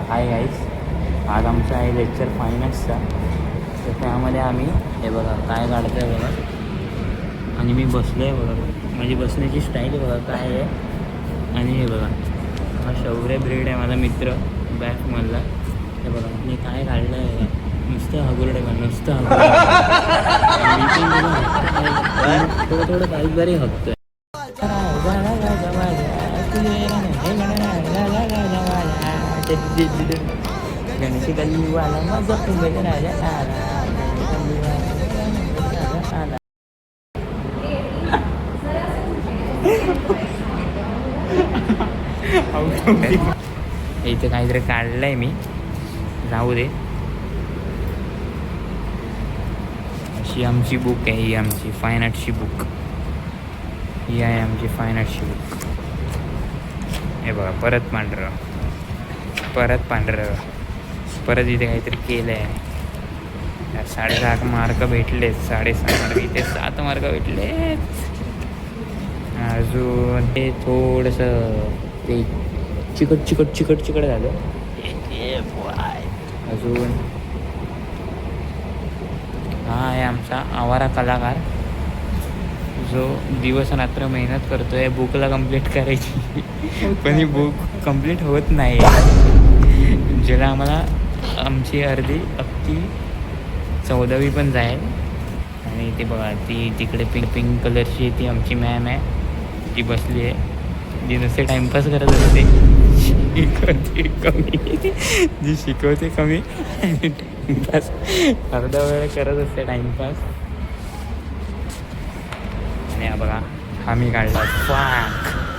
Hi guys, आज आमचा आहे लेक्चर फायनान्सचा. तर त्यामध्ये आम्ही हे बघा काय काढतो आहे बघा. आणि मी बसलो आहे बघा, माझी बसण्याची स्टाईल बघा काय आहे. आणि हे बघा हा शौर्य ब्रेड आहे माझा मित्र बॅकमधला. हे बघा मी काय काढलं आहे बघा, नुसतं हगुरडे का नुसतं थोडं थोडं बारीक बारीक हगतोय. गणेश गल्लीवाला माझा कुंभे राजा आला. इथे काहीतरी काढलंय मी, जाऊ दे. अशी आमची बुक आहे, ही आमची फाईन आर्टची बुक. ही आहे आमची फाईन आर्टची बुक. हे बघा परत पांढरं, परत पांढरं, परत इथे काहीतरी केलं आहे. 6.5 मार्क भेटलेत, 6.5 मार्क, इथे 7 मार्क भेटलेत. अजून ते थोडंसं ते चिकट चिकट चिकट चिकट झालं. अजून हा आहे आमचा आवारा कलाकार, जो दिवस रात्र मेहनत करतो आहे बुकला कंप्लीट करायची. पण ही बुक कंप्लीट होत नाही. ज्याला आम्हाला आमची अर्धी अख्खी 14वी पण जाईल. आणि ते बघा ती तिकडे पिंक कलरची ती आमची मॅम आहे, ती बसली आहे. जी नुसते टाईमपास करत असते, शिकवते कमी, जी शिकवते कमी टाईमपास अर्धा वेळ करत असते टाईमपास. आणि हा बघा हा मी काढला फाक.